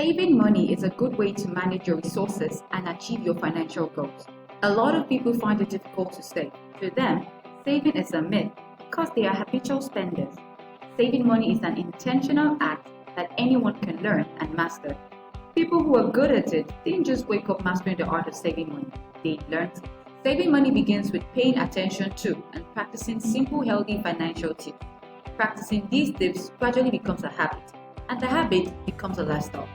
Saving money is a good way to manage your resources and achieve your financial goals. A lot of people find it difficult to save. To them, saving is a myth because they are habitual spenders. Saving money is an intentional act that anyone can learn and master. People who are good at it didn't just wake up mastering the art of saving money, they learned it. Saving money begins with paying attention to and practicing simple, healthy financial tips. Practicing these tips gradually becomes a habit, and the habit becomes a lifestyle.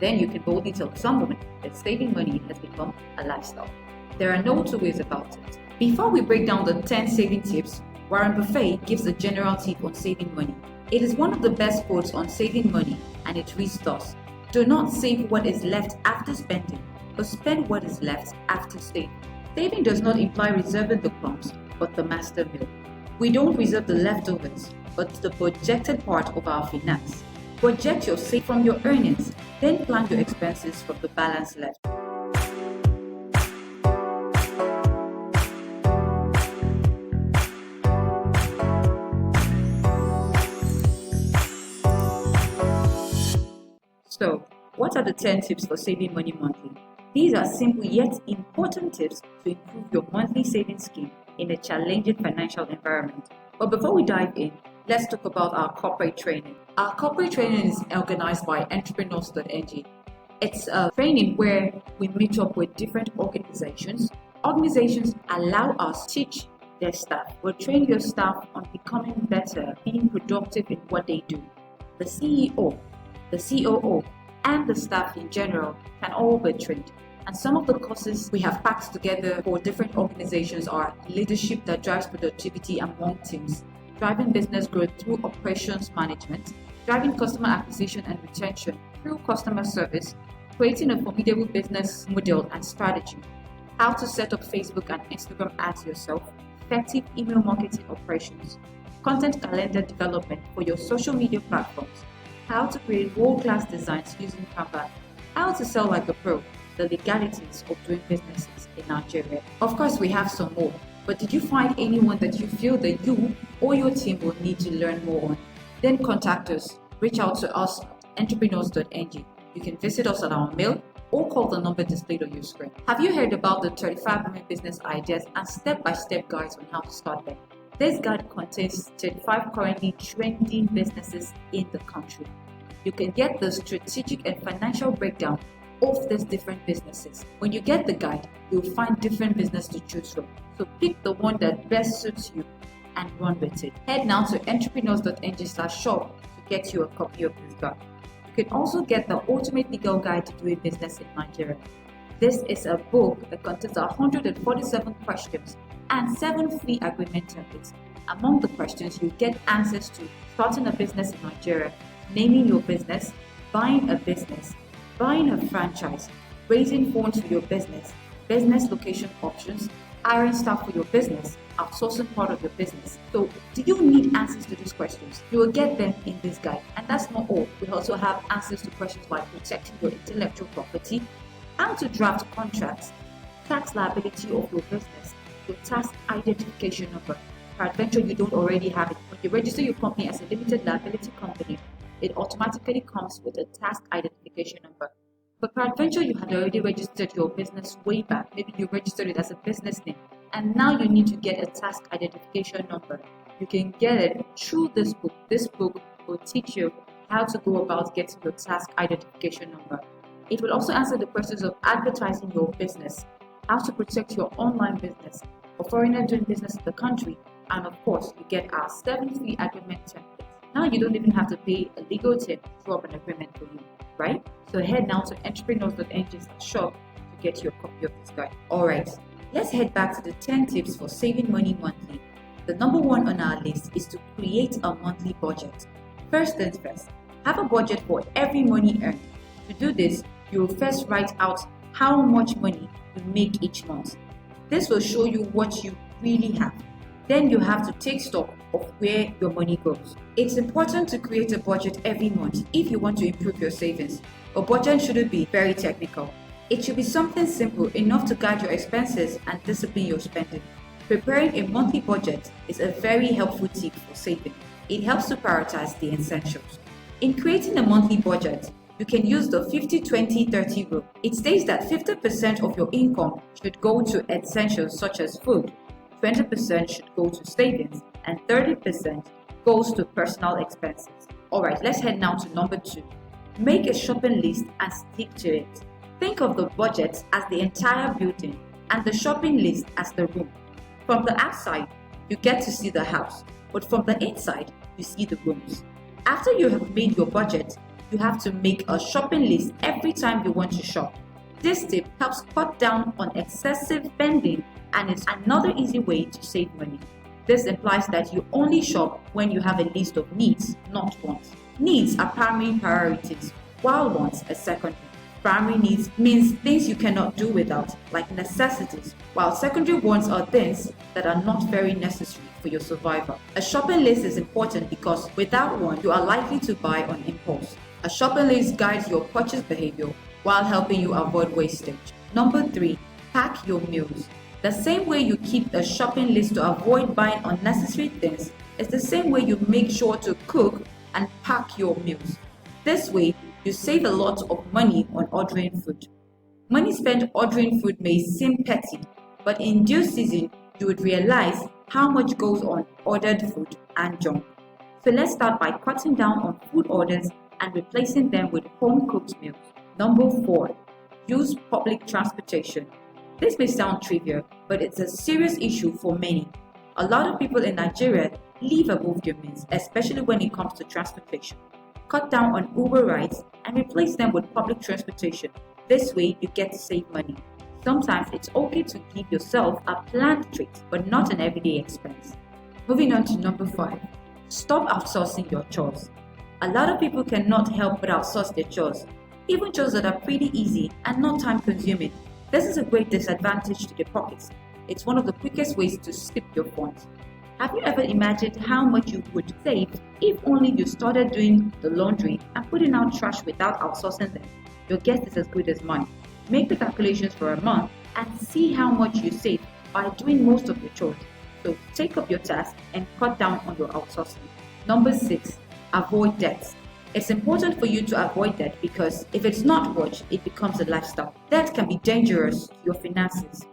Then you can boldly tell someone that saving money has become a lifestyle. There are no two ways about it. Before we break down the 10 saving tips, Warren Buffett gives a general tip on saving money. It is one of the best quotes on saving money, and it reads thus: "Do not save what is left after spending, but spend what is left after saving." Saving does not imply reserving the crumbs, but the master meal. We don't reserve the leftovers, but the projected part of our finance. Project your save from your earnings, then plan your expenses from the balance left. So, what are the 10 tips for saving money monthly? These are simple yet important tips to improve your monthly savings scheme in a challenging financial environment. But before we dive in, let's talk about our corporate training. Our corporate training is organized by Entrepreneurs.ng. It's a training where we meet up with different organizations. Organizations allow us to teach their staff. We'll train your staff on becoming better, being productive in what they do. The CEO, the COO, and the staff in general can all be trained. And some of the courses we have packed together for different organizations are leadership that drives productivity among teams, driving business growth through operations management, driving customer acquisition and retention through customer service, creating a formidable business model and strategy, how to set up Facebook and Instagram ads yourself, effective email marketing operations, content calendar development for your social media platforms, how to create world-class designs using Canva, how to sell like a pro, the legalities of doing businesses in Nigeria. Of course, we have some more, but did you find anyone that you feel that you or your team will need to learn more on? Then contact us, reach out to us at Entrepreneurs.ng. You can visit us on our mail or call the number displayed on your screen. Have you heard about the 35 women business ideas and step-by-step guides on how to start them? This guide contains 35 currently trending businesses in the country. You can get the strategic and financial breakdown of these different businesses. When you get the guide, you'll find different businesses to choose from. So pick the one that best suits you and run with it. Head now to entrepreneurs.ng/shop to get you a copy of this guide. You can also get the Ultimate Legal Guide to Doing Business in Nigeria. This is a book that contains 147 questions and 7 free agreement templates. Among the questions, you get answers to starting a business in Nigeria, naming your business, buying a business, buying a franchise, raising funds for your business, business location options, hiring staff for your business, outsourcing part of your business. So, do you need answers to these questions? You will get them in this guide. And that's not all. We also have answers to questions like protecting your intellectual property, how to draft contracts, tax liability of your business, your tax identification number. Peradventure you don't already have it. When you register your company as a limited liability company, it automatically comes with a tax identification number. But peradventure you had already registered your business way back. Maybe you registered it as a business name, and now you need to get a tax identification number. You can get it through this book. This book will teach you how to go about getting your tax identification number. It will also answer the questions of advertising your business, how to protect your online business, for foreigners doing business in the country, and of course, you get our 7 free agreement templates. Now you don't even have to pay a legal team to draw up an agreement for you, right? So head now to entrepreneurs.ng/shop to get your copy of this guide. Alright, let's head back to the 10 tips for saving money monthly. The number 1 on our list is to create a monthly budget. First things first, have a budget for every money earned. To do this, you will first write out how much money you make each month. This will show you what you really have. Then you have to take stock of where your money goes. It's important to create a budget every month if you want to improve your savings. A budget shouldn't be very technical. It should be something simple enough to guide your expenses and discipline your spending. Preparing a monthly budget is a very helpful tip for saving. It helps to prioritize the essentials. In creating a monthly budget, You can use the 50-20-30 rule. It states that 50% of your income should go to essentials such as food, 20% should go to savings, and 30% goes to personal expenses. Alright, let's head now to number 2. Make a shopping list and stick to it. Think of the budget as the entire building and the shopping list as the room. From the outside, you get to see the house, but from the inside, you see the rooms. After you have made your budget, you have to make a shopping list every time you want to shop. This tip helps cut down on excessive spending and is another easy way to save money. This implies that you only shop when you have a list of needs, not wants. Needs are primary priorities, while wants are secondary. Primary needs means things you cannot do without, like necessities, while secondary wants are things that are not very necessary for your survival. A shopping list is important because without one, you are likely to buy on impulse. A shopping list guides your purchase behavior while helping you avoid wastage. Number 3, pack your meals. The same way you keep a shopping list to avoid buying unnecessary things is the same way you make sure to cook and pack your meals. This way, you save a lot of money on ordering food. Money spent ordering food may seem petty, but in due season, you would realize how much goes on ordered food and junk. So let's start by cutting down on food orders and replacing them with home-cooked meals. Number 4, use public transportation. This may sound trivial, but it's a serious issue for many. A lot of people in Nigeria live above their means, especially when it comes to transportation. Cut down on Uber rides and replace them with public transportation. This way, you get to save money. Sometimes it's okay to give yourself a planned treat, but not an everyday expense. Moving on to number 5, stop outsourcing your chores. A lot of people cannot help but outsource their chores, even chores that are pretty easy and not time consuming. This is a great disadvantage to their pockets. It's one of the quickest ways to skip your funds. Have you ever imagined how much you would save if only you started doing the laundry and putting out trash without outsourcing them? Your guess is as good as mine. Make the calculations for a month and see how much you save by doing most of your chores. So take up your task and cut down on your outsourcing. Number 6, avoid debts. It's important for you to avoid debt because if it's not watched, it becomes a lifestyle. Debt can be dangerous to your finances.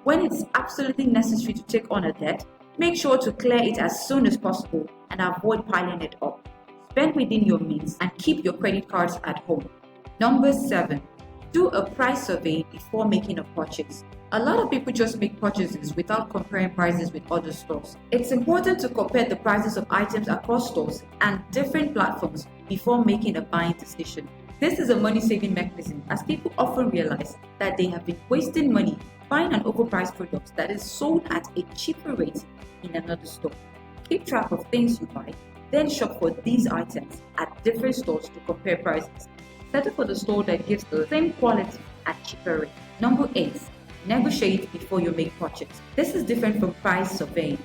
When it's absolutely necessary to take on a debt, make sure to clear it as soon as possible and avoid piling it up. Spend within your means and keep your credit cards at home. Number 7, do a price survey before making a purchase. A lot of people just make purchases without comparing prices with other stores. It's important to compare the prices of items across stores and different platforms before making a buying decision. This is a money-saving mechanism as people often realize that they have been wasting money buying an overpriced product that is sold at a cheaper rate in another store. Keep track of things you buy, then shop for these items at different stores to compare prices. Settle for the store that gives the same quality at cheaper rate. Number 8, negotiate before you make purchase. This is different from price surveying.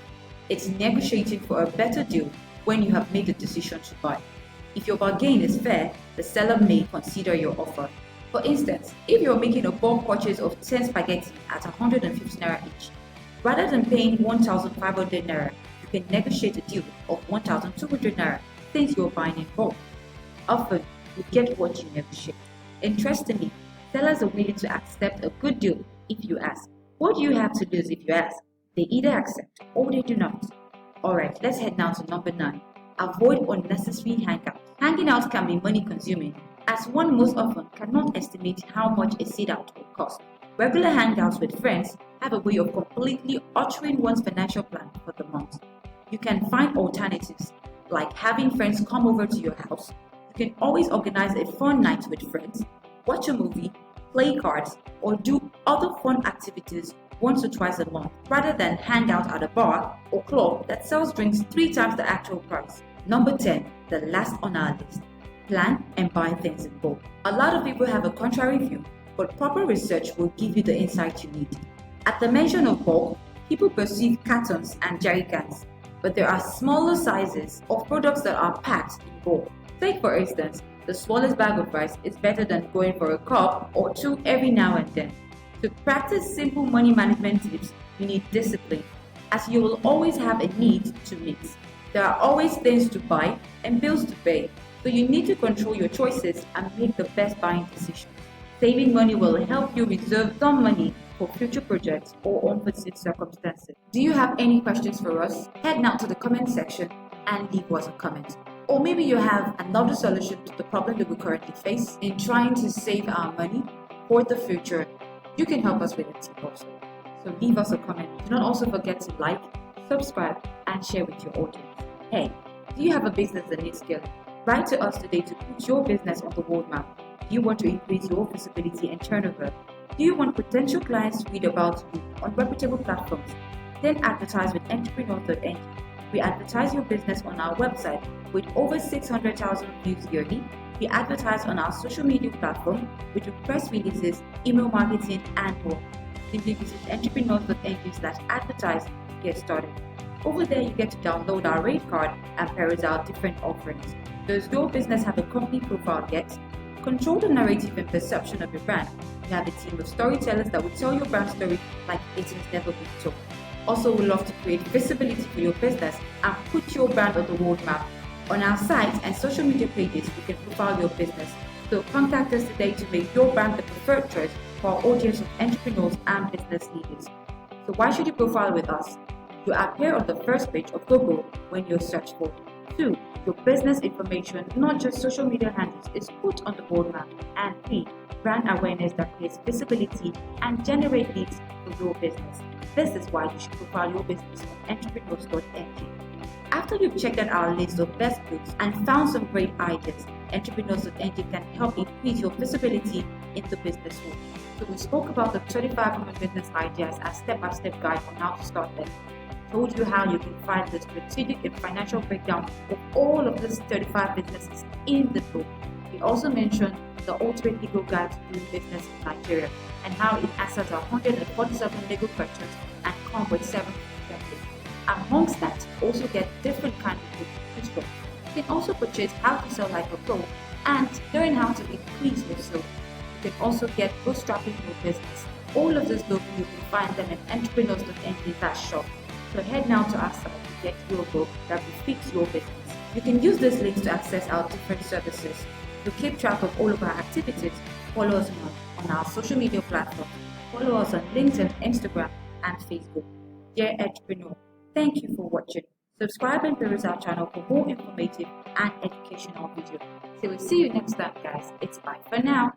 It's negotiating for a better deal when you have made the decision to buy. If your bargain is fair, the seller may consider your offer. For instance, if you're making a bulk purchase of 10 spaghetti at 150 naira each, rather than paying 1,500 naira, you can negotiate a deal of 1,200 naira since you're buying in bulk. Often, you get what you negotiate. Interestingly, sellers are willing to accept a good deal if you ask. What do you have to lose if you ask? They either accept or they do not. Alright, let's head now to number 9. Avoid unnecessary hangouts. Hanging out can be money consuming, as one most often cannot estimate how much a sit out will cost. Regular hangouts with friends have a way of completely altering one's financial plan for the month. You can find alternatives, like having friends come over to your house. You can always organize a fun night with friends, watch a movie, play cards, or do other fun activities once or twice a month, rather than hang out at a bar or club that sells drinks 3 times the actual price. Number 10, the last on our list. Plan and buy things in bulk. A lot of people have a contrary view, but proper research will give you the insight you need. At the mention of bulk, people perceive cartons and jerry cans, but there are smaller sizes of products that are packed in bulk. Take for instance, the smallest bag of rice is better than going for a cup or 2 every now and then. To practice simple money management tips, you need discipline, as you will always have a need to meet. There are always things to buy and bills to pay. So you need to control your choices and make the best buying decision. Saving money will help you reserve some money for future projects or unforeseen circumstances. Do you have any questions for us? Head now to the comment section and leave us a comment. Or maybe you have another solution to the problem that we currently face in trying to save our money for the future. You can help us with a tip also. So leave us a comment. Do not also forget to like, subscribe, and share with your audience. Hey, do you have a business that needs scaling? Write to us today to put your business on the world map. Do you want to increase your visibility and turnover? Do you want potential clients to read about you on reputable platforms? Then advertise with Entrepreneurs.ng. We advertise your business on our website with over 600,000 views yearly. We advertise on our social media platform with press releases, email marketing, and more. Simply visit Entrepreneurs.ng/advertise to get started. Over there, you get to download our rate card and peruse our different offerings. Does your business have a company profile yet? Control the narrative and perception of your brand. We have a team of storytellers that will tell your brand story like it has never been told. Also, we love to create visibility for your business and put your brand on the world map. On our site and social media pages, we can profile your business. So contact us today to make your brand the preferred choice for our audience of entrepreneurs and business leaders. So why should you profile with us? You appear on the first page of Google when you search for. 2. Your business information, not just social media handles, is put on the world map. And 3. Brand awareness that creates visibility and generates leads for your business. This is why you should profile your business on Entrepreneurs.ng. After you've checked out our list of best books and found some great ideas, Entrepreneurs.ng can help increase your visibility in the business world. So we spoke about the 25 common business ideas and step-by-step guide on how to start them. Told you how you can find the strategic and financial breakdown of all of these 35 businesses in the book. We also mentioned the ultimate legal guide to doing business in Nigeria and how it answers 147 legal questions and comes with 7 perspectives. Amongst that, you also get different kinds of books to choose from. You can also purchase How to Sell Like a Pro and Learn How to Increase Your Sales. You can also get Bootstrapping Your Business. All of these books you can find them at Entrepreneurs.ng/shop. So head now to our site to get your book that befits your business. You can use these links to access our different services. To keep track of all of our activities, follow us on our social media platforms. Follow us on LinkedIn, Instagram, and Facebook. Dear entrepreneur, thank you for watching. Subscribe and peruse our channel for more informative and educational videos. So we'll see you next time, guys. It's bye for now.